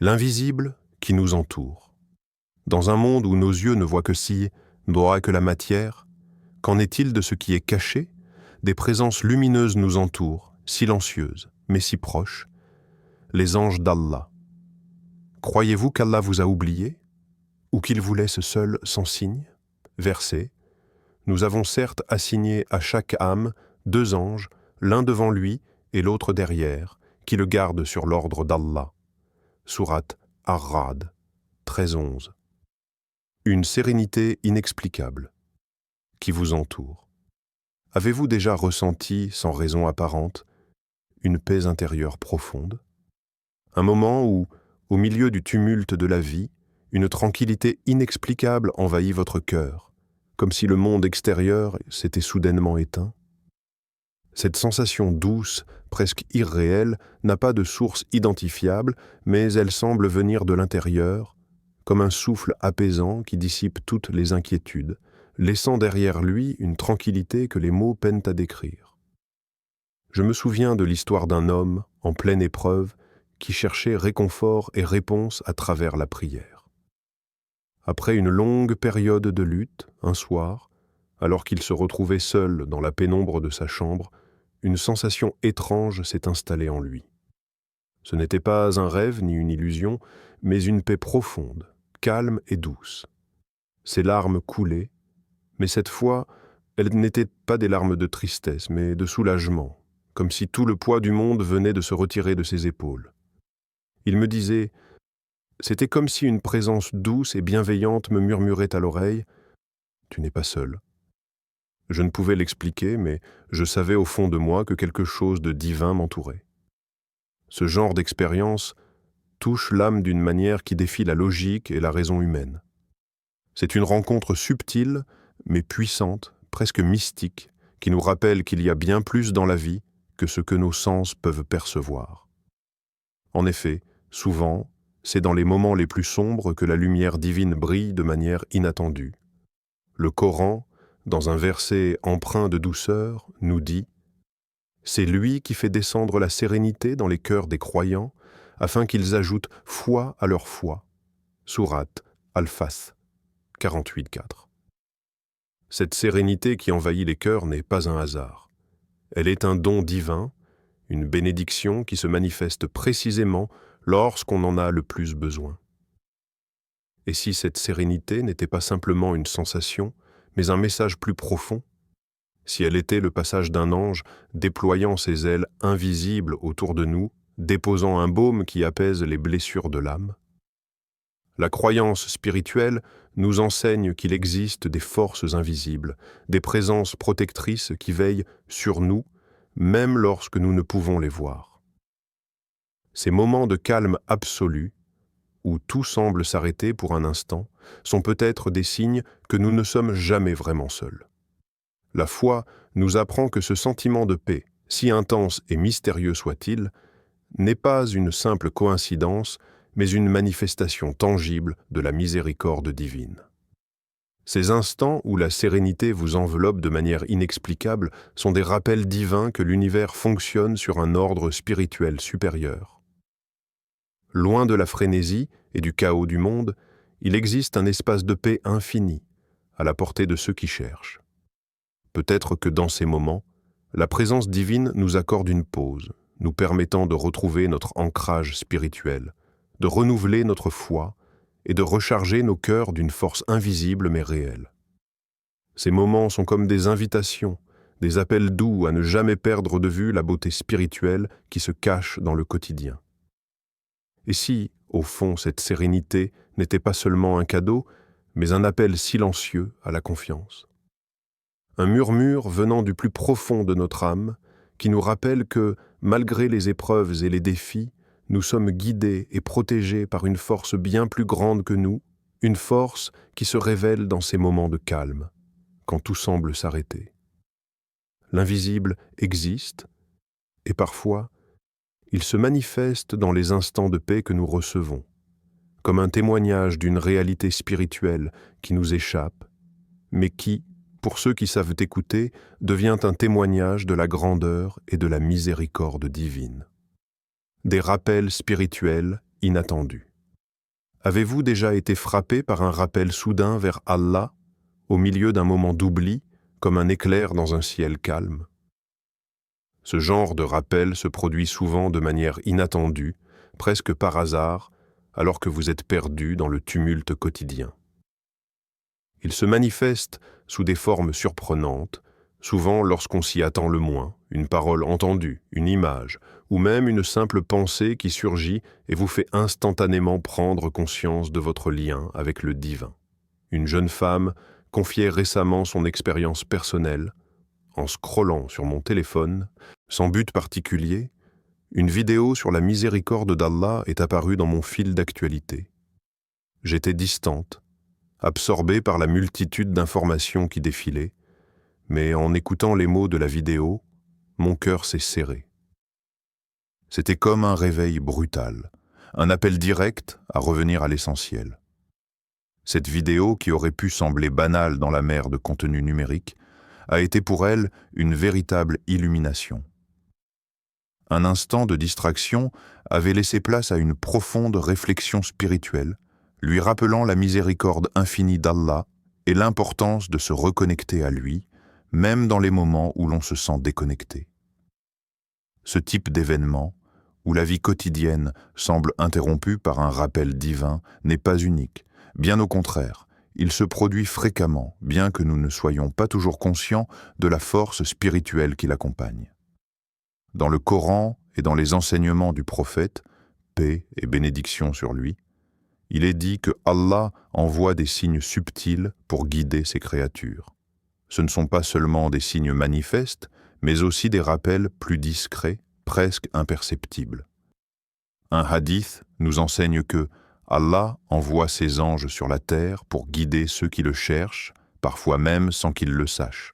L'invisible qui nous entoure. Dans un monde où nos yeux ne voient que si droit que la matière, qu'en est-il de ce qui est caché? Des présences lumineuses nous entourent, silencieuses, mais si proches. Les anges d'Allah. Croyez-vous qu'Allah vous a oublié? Ou qu'il vous laisse seul sans signe? Verset. Nous avons certes assigné à chaque âme 2 anges, l'un devant lui et l'autre derrière, qui le gardent sur l'ordre d'Allah. Sourate Ar-Ra'd, 13-11. Une sérénité inexplicable qui vous entoure. Avez-vous déjà ressenti, sans raison apparente, une paix intérieure profonde? Un moment où, au milieu du tumulte de la vie, une tranquillité inexplicable envahit votre cœur, comme si le monde extérieur s'était soudainement éteint? Cette sensation douce, presque irréelle, n'a pas de source identifiable, mais elle semble venir de l'intérieur, comme un souffle apaisant qui dissipe toutes les inquiétudes, laissant derrière lui une tranquillité que les mots peinent à décrire. Je me souviens de l'histoire d'un homme, en pleine épreuve, qui cherchait réconfort et réponse à travers la prière. Après une longue période de lutte, un soir, alors qu'il se retrouvait seul dans la pénombre de sa chambre, une sensation étrange s'est installée en lui. Ce n'était pas un rêve ni une illusion, mais une paix profonde, calme et douce. Ses larmes coulaient, mais cette fois, elles n'étaient pas des larmes de tristesse, mais de soulagement, comme si tout le poids du monde venait de se retirer de ses épaules. Il me disait, c'était comme si une présence douce et bienveillante me murmurait à l'oreille, « Tu n'es pas seul ». Je ne pouvais l'expliquer, mais je savais au fond de moi que quelque chose de divin m'entourait. Ce genre d'expérience touche l'âme d'une manière qui défie la logique et la raison humaine. C'est une rencontre subtile, mais puissante, presque mystique, qui nous rappelle qu'il y a bien plus dans la vie que ce que nos sens peuvent percevoir. En effet, souvent, c'est dans les moments les plus sombres que la lumière divine brille de manière inattendue. Le Coran, dans un verset empreint de douceur, nous dit « C'est lui qui fait descendre la sérénité dans les cœurs des croyants, afin qu'ils ajoutent foi à leur foi. » Sourate Al-Fath, 48-4. Cette sérénité qui envahit les cœurs n'est pas un hasard. Elle est un don divin, une bénédiction qui se manifeste précisément lorsqu'on en a le plus besoin. Et si cette sérénité n'était pas simplement une sensation, mais un message plus profond, si elle était le passage d'un ange déployant ses ailes invisibles autour de nous, déposant un baume qui apaise les blessures de l'âme? La croyance spirituelle nous enseigne qu'il existe des forces invisibles, des présences protectrices qui veillent sur nous, même lorsque nous ne pouvons les voir. Ces moments de calme absolu, où tout semble s'arrêter pour un instant, sont peut-être des signes que nous ne sommes jamais vraiment seuls. La foi nous apprend que ce sentiment de paix, si intense et mystérieux soit-il, n'est pas une simple coïncidence, mais une manifestation tangible de la miséricorde divine. Ces instants où la sérénité vous enveloppe de manière inexplicable sont des rappels divins que l'univers fonctionne sur un ordre spirituel supérieur. Loin de la frénésie et du chaos du monde, il existe un espace de paix infini, à la portée de ceux qui cherchent. Peut-être que dans ces moments, la présence divine nous accorde une pause, nous permettant de retrouver notre ancrage spirituel, de renouveler notre foi et de recharger nos cœurs d'une force invisible mais réelle. Ces moments sont comme des invitations, des appels doux à ne jamais perdre de vue la beauté spirituelle qui se cache dans le quotidien. Et si, au fond, cette sérénité n'était pas seulement un cadeau, mais un appel silencieux à la confiance? Un murmure venant du plus profond de notre âme, qui nous rappelle que, malgré les épreuves et les défis, nous sommes guidés et protégés par une force bien plus grande que nous, une force qui se révèle dans ces moments de calme, quand tout semble s'arrêter. L'invisible existe, et parfois, il se manifeste dans les instants de paix que nous recevons, comme un témoignage d'une réalité spirituelle qui nous échappe, mais qui, pour ceux qui savent écouter, devient un témoignage de la grandeur et de la miséricorde divine. Des rappels spirituels inattendu. Avez-vous déjà été frappé par un rappel soudain vers Allah, au milieu d'un moment d'oubli, comme un éclair dans un ciel calme? Ce genre de rappel se produit souvent de manière inattendue, presque par hasard, alors que vous êtes perdu dans le tumulte quotidien. Il se manifeste sous des formes surprenantes, souvent lorsqu'on s'y attend le moins, une parole entendue, une image, ou même une simple pensée qui surgit et vous fait instantanément prendre conscience de votre lien avec le divin. Une jeune femme confiait récemment son expérience personnelle. En scrollant sur mon téléphone, sans but particulier, une vidéo sur la miséricorde d'Allah est apparue dans mon fil d'actualité. J'étais distante, absorbée par la multitude d'informations qui défilaient, mais en écoutant les mots de la vidéo, mon cœur s'est serré. C'était comme un réveil brutal, un appel direct à revenir à l'essentiel. Cette vidéo, qui aurait pu sembler banale dans la mer de contenu numérique, a été pour elle une véritable illumination. Un instant de distraction avait laissé place à une profonde réflexion spirituelle, lui rappelant la miséricorde infinie d'Allah et l'importance de se reconnecter à lui, même dans les moments où l'on se sent déconnecté. Ce type d'événement, où la vie quotidienne semble interrompue par un rappel divin, n'est pas unique, bien au contraire. Il se produit fréquemment, bien que nous ne soyons pas toujours conscients de la force spirituelle qui l'accompagne. Dans le Coran et dans les enseignements du prophète, paix et bénédiction sur lui, il est dit que Allah envoie des signes subtils pour guider ses créatures. Ce ne sont pas seulement des signes manifestes, mais aussi des rappels plus discrets, presque imperceptibles. Un hadith nous enseigne que Allah envoie ses anges sur la terre pour guider ceux qui le cherchent, parfois même sans qu'ils le sachent.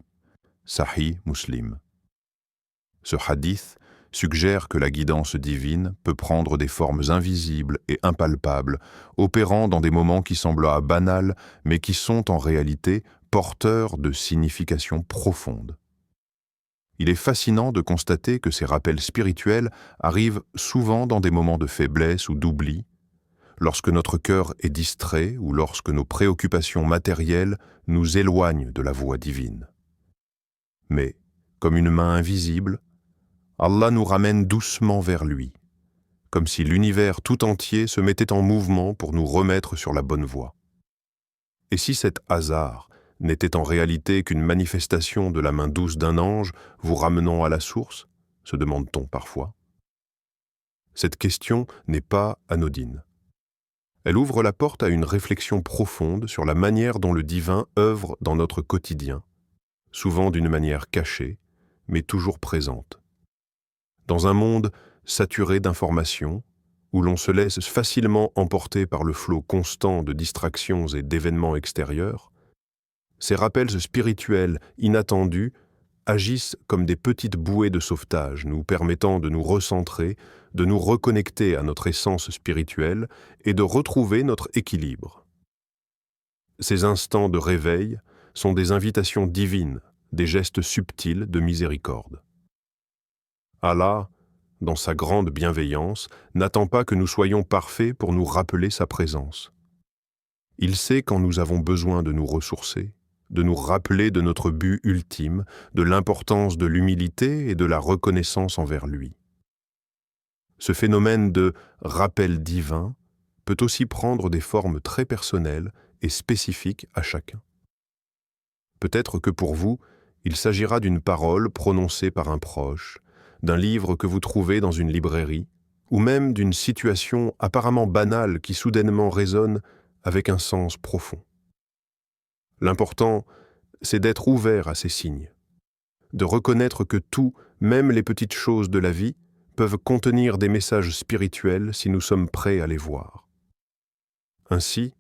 Sahih Muslim. Ce hadith suggère que la guidance divine peut prendre des formes invisibles et impalpables, opérant dans des moments qui semblent banals, mais qui sont en réalité porteurs de significations profondes. Il est fascinant de constater que ces rappels spirituels arrivent souvent dans des moments de faiblesse ou d'oubli, lorsque notre cœur est distrait ou lorsque nos préoccupations matérielles nous éloignent de la voie divine. Mais, comme une main invisible, Allah nous ramène doucement vers lui, comme si l'univers tout entier se mettait en mouvement pour nous remettre sur la bonne voie. Et si cet hasard n'était en réalité qu'une manifestation de la main douce d'un ange vous ramenant à la source, se demande-t-on parfois. Cette question n'est pas anodine. Elle ouvre la porte à une réflexion profonde sur la manière dont le divin œuvre dans notre quotidien, souvent d'une manière cachée, mais toujours présente. Dans un monde saturé d'informations, où l'on se laisse facilement emporter par le flot constant de distractions et d'événements extérieurs, ces rappels spirituels inattendus agissent comme des petites bouées de sauvetage, nous permettant de nous recentrer, de nous reconnecter à notre essence spirituelle et de retrouver notre équilibre. Ces instants de réveil sont des invitations divines, des gestes subtils de miséricorde. Allah, dans sa grande bienveillance, n'attend pas que nous soyons parfaits pour nous rappeler sa présence. Il sait quand nous avons besoin de nous ressourcer, de nous rappeler de notre but ultime, de l'importance de l'humilité et de la reconnaissance envers lui. Ce phénomène de rappel divin peut aussi prendre des formes très personnelles et spécifiques à chacun. Peut-être que pour vous, il s'agira d'une parole prononcée par un proche, d'un livre que vous trouvez dans une librairie, ou même d'une situation apparemment banale qui soudainement résonne avec un sens profond. L'important, c'est d'être ouvert à ces signes, de reconnaître que tout, même les petites choses de la vie, peuvent contenir des messages spirituels si nous sommes prêts à les voir. Ainsi,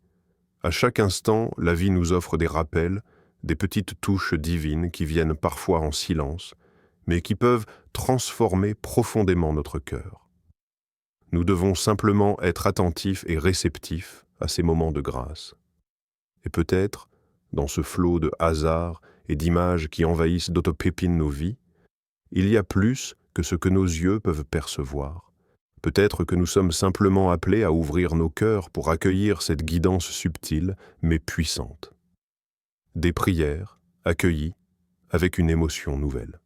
à chaque instant, la vie nous offre des rappels, des petites touches divines qui viennent parfois en silence, mais qui peuvent transformer profondément notre cœur. Nous devons simplement être attentifs et réceptifs à ces moments de grâce. Et peut-être, dans ce flot de hasards et d'images qui envahissent d'autopépines nos vies, il y a plus que ce que nos yeux peuvent percevoir, Peut-être que nous sommes simplement appelés à ouvrir nos cœurs pour accueillir cette guidance subtile mais puissante. Des prières accueillies avec une émotion nouvelle.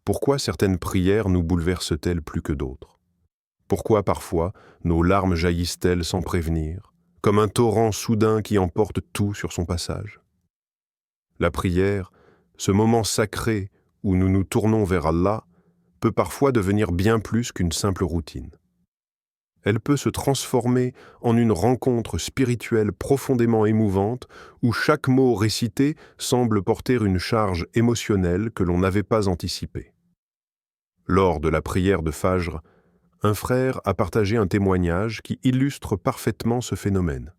Pourquoi certaines prières nous bouleversent-elles plus que d'autres? Pourquoi parfois nos larmes jaillissent-elles sans prévenir, comme un torrent soudain qui emporte tout sur son passage? La prière, ce moment sacré où nous nous tournons vers Allah, peut parfois devenir bien plus qu'une simple routine. Elle peut se transformer en une rencontre spirituelle profondément émouvante où chaque mot récité semble porter une charge émotionnelle que l'on n'avait pas anticipée. Lors de la prière de Fajr, un frère a partagé un témoignage qui illustre parfaitement ce phénomène.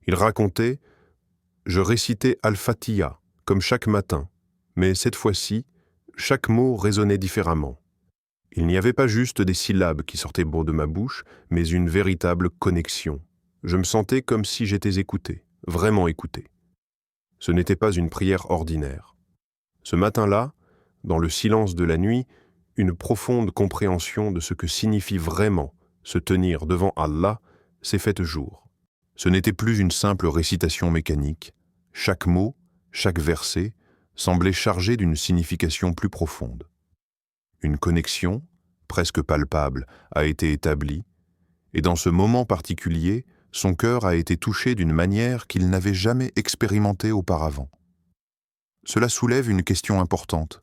Il racontait « Je récitais Al-Fatiha, comme chaque matin, mais cette fois-ci, chaque mot résonnait différemment. Il n'y avait pas juste des syllabes qui sortaient beau de ma bouche, mais une véritable connexion. Je me sentais comme si j'étais écouté, vraiment écouté. Ce n'était pas une prière ordinaire. Ce matin-là, dans le silence de la nuit, une profonde compréhension de ce que signifie vraiment se tenir devant Allah s'est faite jour. Ce n'était plus une simple récitation mécanique. Chaque mot, chaque verset, semblait chargé d'une signification plus profonde. Une connexion, presque palpable, a été établie, et dans ce moment particulier, son cœur a été touché d'une manière qu'il n'avait jamais expérimentée auparavant. Cela soulève une question importante.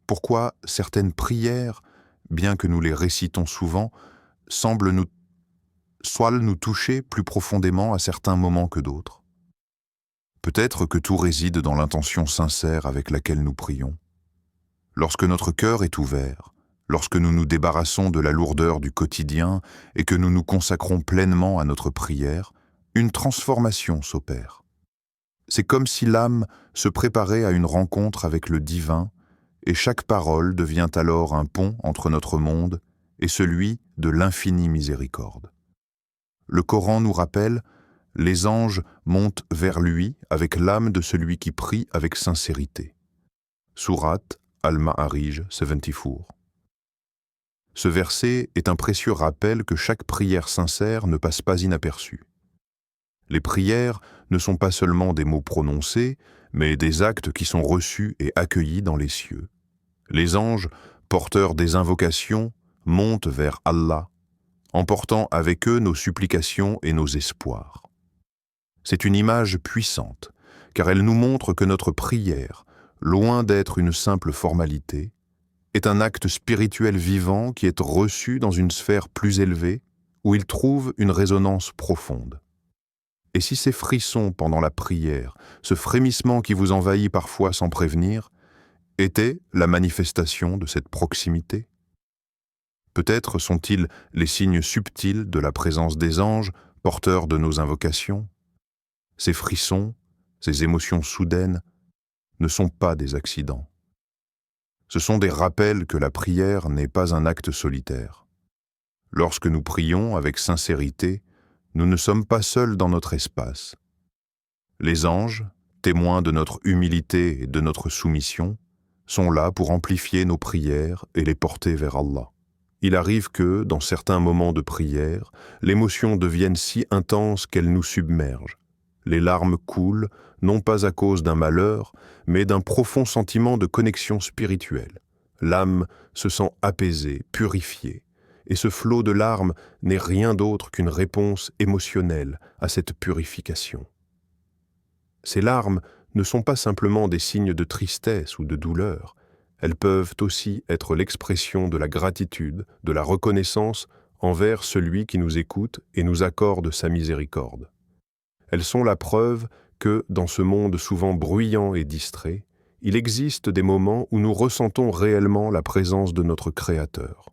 Pourquoi certaines prières, bien que nous les récitons souvent, semblent nous toucher plus profondément à certains moments que d'autres? Peut-être que tout réside dans l'intention sincère avec laquelle nous prions. Lorsque notre cœur est ouvert, lorsque nous nous débarrassons de la lourdeur du quotidien et que nous nous consacrons pleinement à notre prière, une transformation s'opère. C'est comme si l'âme se préparait à une rencontre avec le divin et chaque parole devient alors un pont entre notre monde et celui de l'infinie miséricorde. Le Coran nous rappelle « Les anges montent vers lui avec l'âme de celui qui prie avec sincérité ». Sourate Al-Ma'arij 74. Ce verset est un précieux rappel que chaque prière sincère ne passe pas inaperçue. Les prières ne sont pas seulement des mots prononcés, mais des actes qui sont reçus et accueillis dans les cieux. Les anges, porteurs des invocations, montent vers Allah, emportant avec eux nos supplications et nos espoirs. C'est une image puissante, car elle nous montre que notre prière, loin d'être une simple formalité, est un acte spirituel vivant qui est reçu dans une sphère plus élevée, où il trouve une résonance profonde. Et si ces frissons pendant la prière, ce frémissement qui vous envahit parfois sans prévenir, étaient la manifestation de cette proximité? Peut-être sont-ils les signes subtils de la présence des anges, porteurs de nos invocations? Ces frissons, ces émotions soudaines, ne sont pas des accidents. Ce sont des rappels que la prière n'est pas un acte solitaire. Lorsque nous prions avec sincérité, nous ne sommes pas seuls dans notre espace. Les anges, témoins de notre humilité et de notre soumission, sont là pour amplifier nos prières et les porter vers Allah. Il arrive que, dans certains moments de prière, l'émotion devienne si intense qu'elle nous submerge. Les larmes coulent, non pas à cause d'un malheur, mais d'un profond sentiment de connexion spirituelle. L'âme se sent apaisée, purifiée, et ce flot de larmes n'est rien d'autre qu'une réponse émotionnelle à cette purification. Ces larmes ne sont pas simplement des signes de tristesse ou de douleur, elles peuvent aussi être l'expression de la gratitude, de la reconnaissance envers celui qui nous écoute et nous accorde sa miséricorde. Elles sont la preuve que, dans ce monde souvent bruyant et distrait, il existe des moments où nous ressentons réellement la présence de notre Créateur.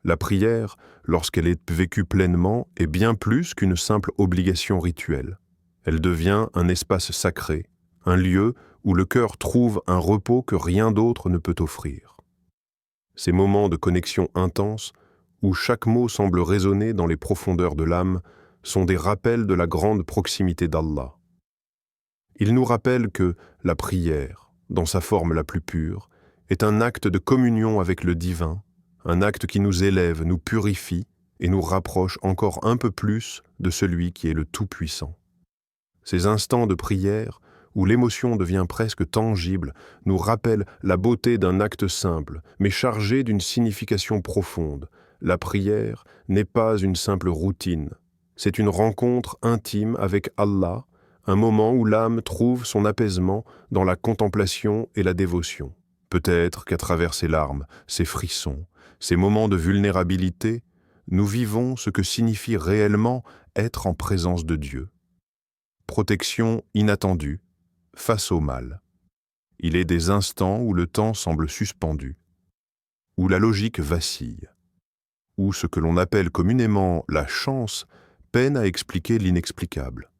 La prière, lorsqu'elle est vécue pleinement, est bien plus qu'une simple obligation rituelle. Elle devient un espace sacré, un lieu où le cœur trouve un repos que rien d'autre ne peut offrir. Ces moments de connexion intense, où chaque mot semble résonner dans les profondeurs de l'âme, sont des rappels de la grande proximité d'Allah. Ils nous rappellent que la prière, dans sa forme la plus pure, est un acte de communion avec le divin, un acte qui nous élève, nous purifie et nous rapproche encore un peu plus de celui qui est le Tout-Puissant. Ces instants de prière, où l'émotion devient presque tangible, nous rappellent la beauté d'un acte simple, mais chargé d'une signification profonde. La prière n'est pas une simple routine, c'est une rencontre intime avec Allah, un moment où l'âme trouve son apaisement dans la contemplation et la dévotion. Peut-être qu'à travers ces larmes, ces frissons, ces moments de vulnérabilité, nous vivons ce que signifie réellement être en présence de Dieu. Protection inattendue, face au mal. Il est des instants où le temps semble suspendu, où la logique vacille, où ce que l'on appelle communément la chance peine à expliquer l'inexplicable.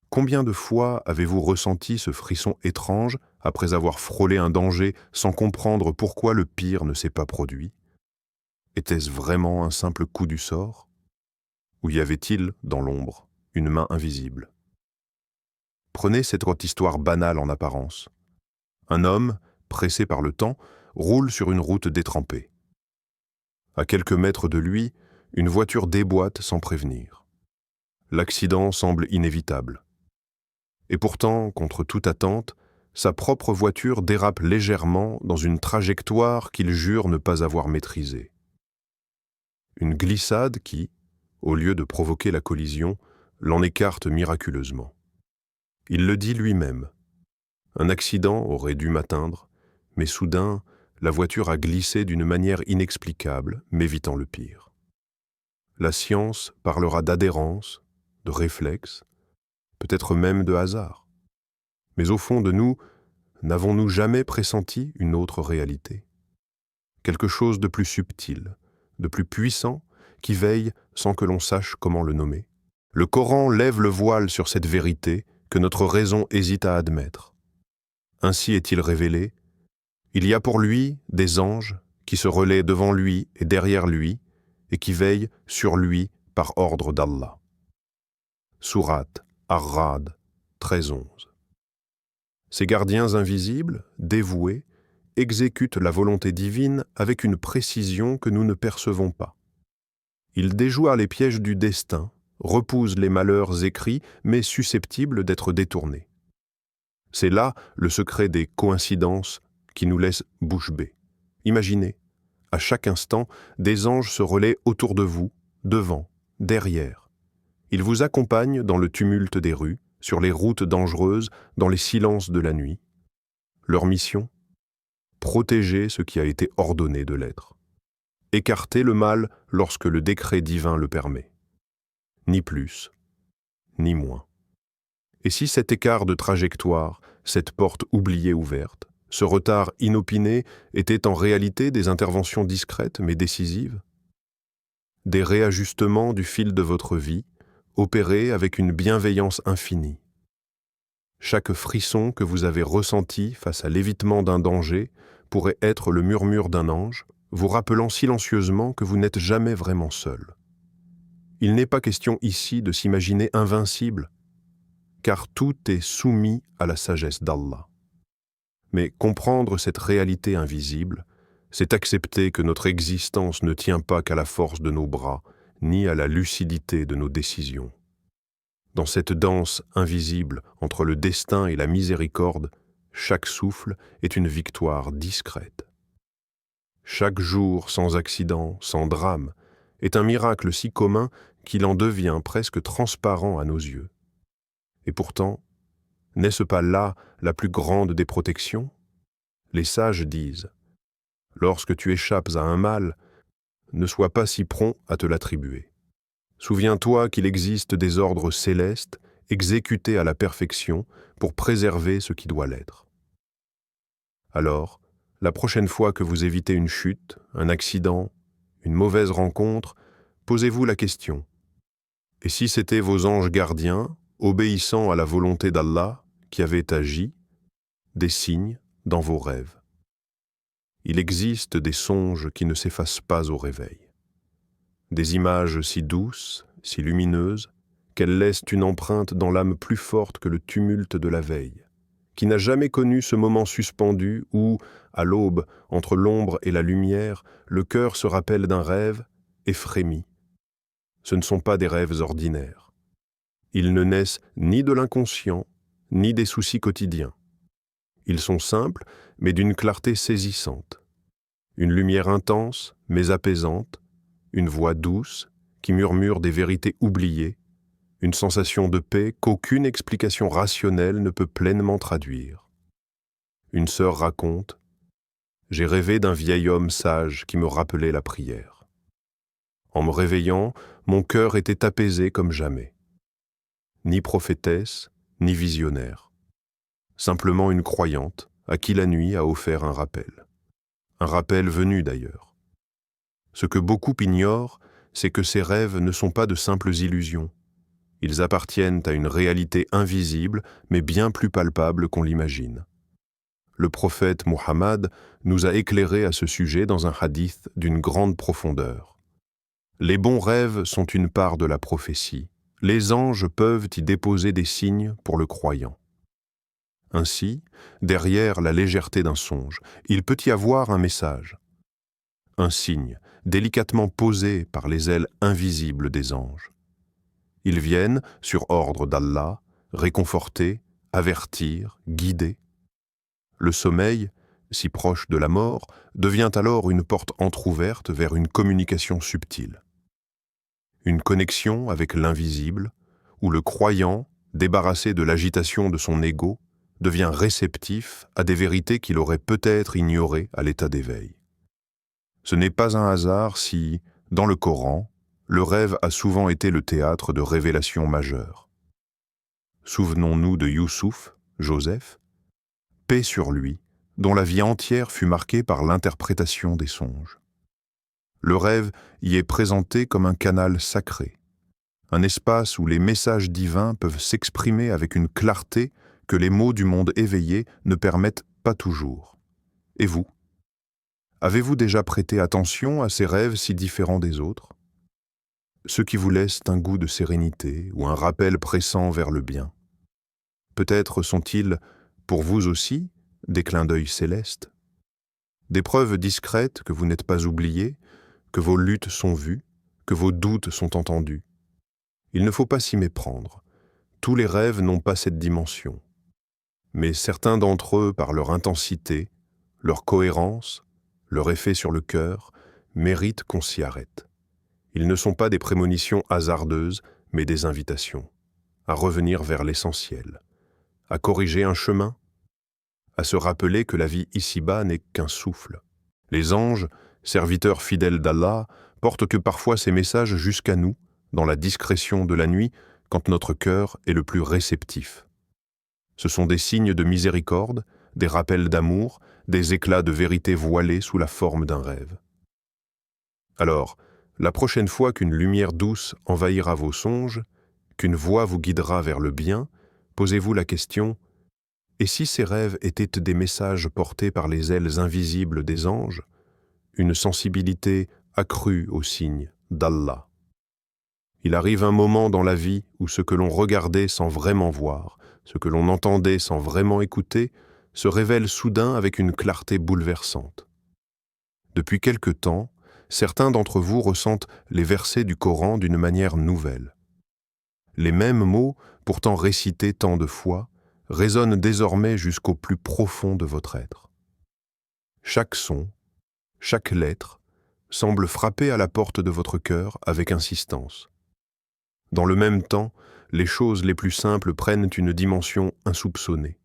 Combien de fois avez-vous ressenti ce frisson étrange après avoir frôlé un danger sans comprendre pourquoi le pire ne s'est pas produit? Était-ce vraiment un simple coup du sort? Ou y avait-il, dans l'ombre, une main invisible? Prenez cette histoire banale en apparence. Un homme, pressé par le temps, roule sur une route détrempée. À quelques mètres de lui, une voiture déboîte sans prévenir. L'accident semble inévitable. Et pourtant, contre toute attente, sa propre voiture dérape légèrement dans une trajectoire qu'il jure ne pas avoir maîtrisée. Une glissade qui, au lieu de provoquer la collision, l'en écarte miraculeusement. Il le dit lui-même. Un accident aurait dû m'atteindre, mais soudain, la voiture a glissé d'une manière inexplicable, m'évitant le pire. La science parlera d'adhérence, de réflexe, peut-être même de hasard. Mais au fond de nous, n'avons-nous jamais pressenti une autre réalité? Quelque chose de plus subtil, de plus puissant, qui veille sans que l'on sache comment le nommer. Le Coran lève le voile sur cette vérité que notre raison hésite à admettre. Ainsi est-il révélé, il y a pour lui des anges qui se relaient devant lui et derrière lui et qui veillent sur lui par ordre d'Allah. Sourate Ar-Ra'd 13-11. Ces gardiens invisibles, dévoués, exécutent la volonté divine avec une précision que nous ne percevons pas. Ils déjouent les pièges du destin, repoussent les malheurs écrits mais susceptibles d'être détournés. C'est là le secret des coïncidences qui nous laissent bouche bée. Imaginez, à chaque instant, des anges se relaient autour de vous, devant, derrière. Ils vous accompagnent dans le tumulte des rues, sur les routes dangereuses, dans les silences de la nuit. Leur mission? Protéger ce qui a été ordonné de l'être. Écarter le mal lorsque le décret divin le permet. Ni plus, ni moins. Et si cet écart de trajectoire, cette porte oubliée ouverte, ce retard inopiné étaient en réalité des interventions discrètes mais décisives? Des réajustements du fil de votre vie, opérés avec une bienveillance infinie. Chaque frisson que vous avez ressenti face à l'évitement d'un danger pourrait être le murmure d'un ange, vous rappelant silencieusement que vous n'êtes jamais vraiment seul. Il n'est pas question ici de s'imaginer invincible, car tout est soumis à la sagesse d'Allah. Mais comprendre cette réalité invisible, c'est accepter que notre existence ne tient pas qu'à la force de nos bras, ni à la lucidité de nos décisions. Dans cette danse invisible entre le destin et la miséricorde, chaque souffle est une victoire discrète. Chaque jour sans accident, sans drame, est un miracle si commun qu'il en devient presque transparent à nos yeux. Et pourtant, n'est-ce pas là la plus grande des protections? Les sages disent « Lorsque tu échappes à un mal, ne sois pas si prompt à te l'attribuer. Souviens-toi qu'il existe des ordres célestes exécutés à la perfection pour préserver ce qui doit l'être. » Alors, la prochaine fois que vous évitez une chute, un accident, une mauvaise rencontre, posez-vous la question. Et si c'étaient vos anges gardiens, obéissant à la volonté d'Allah, qui avaient agi, des signes dans vos rêves? Il existe des songes qui ne s'effacent pas au réveil. Des images si douces, si lumineuses, qu'elles laissent une empreinte dans l'âme plus forte que le tumulte de la veille, qui n'a jamais connu ce moment suspendu où, à l'aube, entre l'ombre et la lumière, le cœur se rappelle d'un rêve et frémit. Ce ne sont pas des rêves ordinaires. Ils ne naissent ni de l'inconscient, ni des soucis quotidiens. Ils sont simples, mais d'une clarté saisissante. Une lumière intense, mais apaisante, une voix douce, qui murmure des vérités oubliées, une sensation de paix qu'aucune explication rationnelle ne peut pleinement traduire. Une sœur raconte « J'ai rêvé d'un vieil homme sage qui me rappelait la prière. En me réveillant, mon cœur était apaisé comme jamais. Ni prophétesse, ni visionnaire. Simplement une croyante à qui la nuit a offert un rappel. Un rappel venu d'ailleurs. Ce que beaucoup ignorent, c'est que ces rêves ne sont pas de simples illusions. Ils appartiennent à une réalité invisible, mais bien plus palpable qu'on l'imagine. Le prophète Muhammad nous a éclairés à ce sujet dans un hadith d'une grande profondeur. Les bons rêves sont une part de la prophétie. Les anges peuvent y déposer des signes pour le croyant. Ainsi, derrière la légèreté d'un songe, il peut y avoir un message. Un signe, délicatement posé par les ailes invisibles des anges. Ils viennent, sur ordre d'Allah, réconforter, avertir, guider. Le sommeil, si proche de la mort, devient alors une porte entr'ouverte vers une communication subtile. Une connexion avec l'invisible, où le croyant, débarrassé de l'agitation de son ego, devient réceptif à des vérités qu'il aurait peut-être ignorées à l'état d'éveil. Ce n'est pas un hasard si, dans le Coran, le rêve a souvent été le théâtre de révélations majeures. Souvenons-nous de Youssouf, Joseph, paix sur lui, dont la vie entière fut marquée par l'interprétation des songes. Le rêve y est présenté comme un canal sacré, un espace où les messages divins peuvent s'exprimer avec une clarté que les mots du monde éveillé ne permettent pas toujours. Et vous? Avez-vous déjà prêté attention à ces rêves si différents des autres? Ceux qui vous laissent un goût de sérénité ou un rappel pressant vers le bien. Peut-être sont-ils, pour vous aussi, des clins d'œil célestes, des preuves discrètes que vous n'êtes pas oubliées, que vos luttes sont vues, que vos doutes sont entendus. Il ne faut pas s'y méprendre. Tous les rêves n'ont pas cette dimension. Mais certains d'entre eux, par leur intensité, leur cohérence, leur effet sur le cœur, méritent qu'on s'y arrête. Ils ne sont pas des prémonitions hasardeuses, mais des invitations à revenir vers l'essentiel, à corriger un chemin, à se rappeler que la vie ici-bas n'est qu'un souffle. Les anges, serviteurs fidèles d'Allah, portent que parfois ces messages jusqu'à nous, dans la discrétion de la nuit, quand notre cœur est le plus réceptif. Ce sont des signes de miséricorde, des rappels d'amour, des éclats de vérité voilés sous la forme d'un rêve. Alors, la prochaine fois qu'une lumière douce envahira vos songes, qu'une voix vous guidera vers le bien, posez-vous la question « Et si ces rêves étaient des messages portés par les ailes invisibles des anges, une sensibilité accrue aux signes d'Allah ?» Il arrive un moment dans la vie où ce que l'on regardait sans vraiment voir, ce que l'on entendait sans vraiment écouter, se révèle soudain avec une clarté bouleversante. Depuis quelque temps, certains d'entre vous ressentent les versets du Coran d'une manière nouvelle. Les mêmes mots, pourtant récités tant de fois, résonnent désormais jusqu'au plus profond de votre être. Chaque son, chaque lettre, semble frapper à la porte de votre cœur avec insistance. Dans le même temps, les choses les plus simples prennent une dimension insoupçonnée.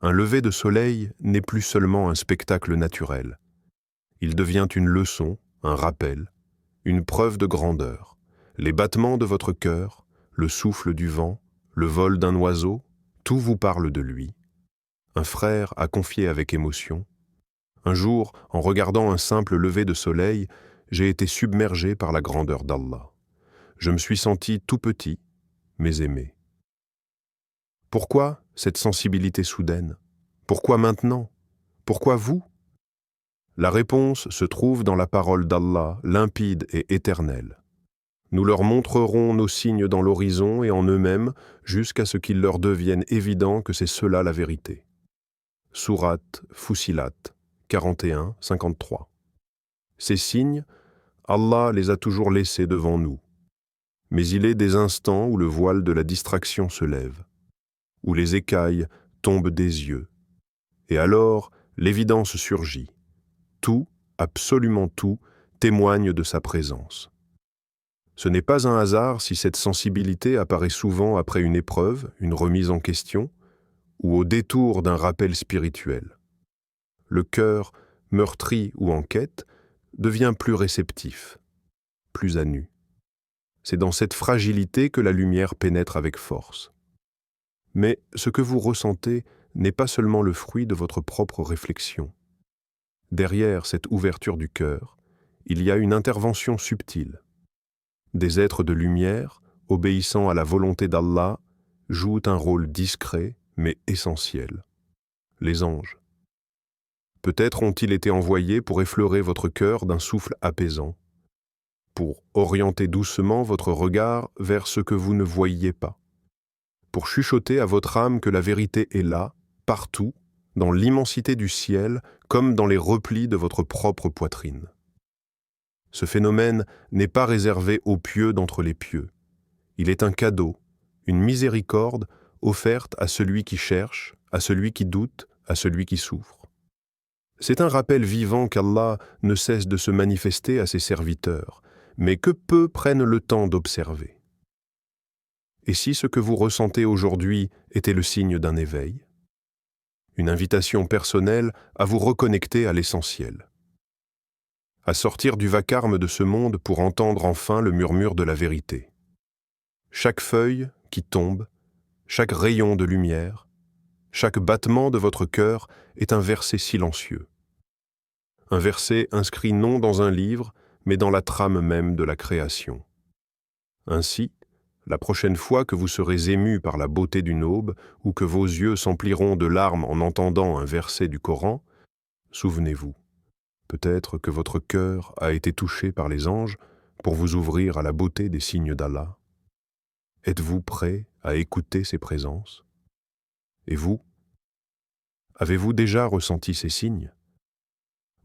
Un lever de soleil n'est plus seulement un spectacle naturel. Il devient une leçon, un rappel, une preuve de grandeur. Les battements de votre cœur, le souffle du vent, le vol d'un oiseau, tout vous parle de lui. Un frère a confié avec émotion. Un jour, en regardant un simple lever de soleil, j'ai été submergé par la grandeur d'Allah. Je me suis senti tout petit, mais aimé. Pourquoi cette sensibilité soudaine? Pourquoi maintenant? Pourquoi vous? La réponse se trouve dans la parole d'Allah, limpide et éternelle. Nous leur montrerons nos signes dans l'horizon et en eux-mêmes jusqu'à ce qu'il leur devienne évident que c'est cela la vérité. Sourate Fussilat 41-53. Ces signes, Allah les a toujours laissés devant nous. Mais il est des instants où le voile de la distraction se lève, où les écailles tombent des yeux. Et alors, l'évidence surgit. Tout, absolument tout, témoigne de sa présence. Ce n'est pas un hasard si cette sensibilité apparaît souvent après une épreuve, une remise en question, ou au détour d'un rappel spirituel. Le cœur, meurtri ou en quête, devient plus réceptif, plus à nu. C'est dans cette fragilité que la lumière pénètre avec force. Mais ce que vous ressentez n'est pas seulement le fruit de votre propre réflexion. Derrière cette ouverture du cœur, il y a une intervention subtile. Des êtres de lumière, obéissant à la volonté d'Allah, jouent un rôle discret mais essentiel. Les anges. Peut-être ont-ils été envoyés pour effleurer votre cœur d'un souffle apaisant, pour orienter doucement votre regard vers ce que vous ne voyiez pas, pour chuchoter à votre âme que la vérité est là, partout, dans l'immensité du ciel, comme dans les replis de votre propre poitrine. Ce phénomène n'est pas réservé aux pieux d'entre les pieux. Il est un cadeau, une miséricorde offerte à celui qui cherche, à celui qui doute, à celui qui souffre. C'est un rappel vivant qu'Allah ne cesse de se manifester à ses serviteurs, mais que peu prennent le temps d'observer. Et si ce que vous ressentez aujourd'hui était le signe d'un éveil? Une invitation personnelle à vous reconnecter à l'essentiel, à sortir du vacarme de ce monde pour entendre enfin le murmure de la vérité. Chaque feuille qui tombe, chaque rayon de lumière, chaque battement de votre cœur est un verset silencieux. Un verset inscrit non dans un livre, mais dans la trame même de la création. Ainsi, la prochaine fois que vous serez ému par la beauté d'une aube ou que vos yeux s'empliront de larmes en entendant un verset du Coran, souvenez-vous, peut-être que votre cœur a été touché par les anges pour vous ouvrir à la beauté des signes d'Allah. Êtes-vous prêt à écouter ces présences? Et vous? Avez-vous déjà ressenti ces signes?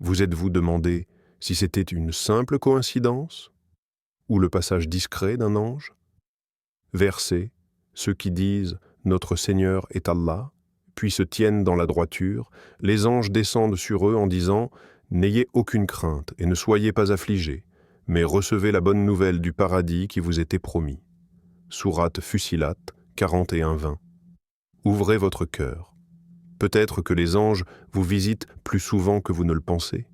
Vous êtes-vous demandé si c'était une simple coïncidence ou le passage discret d'un ange? Versez ceux qui disent « Notre Seigneur est Allah », puis se tiennent dans la droiture, les anges descendent sur eux en disant « N'ayez aucune crainte et ne soyez pas affligés, mais recevez la bonne nouvelle du paradis qui vous était promis. » Sourate Fussilat 41-20. Ouvrez votre cœur. Peut-être que les anges vous visitent plus souvent que vous ne le pensez.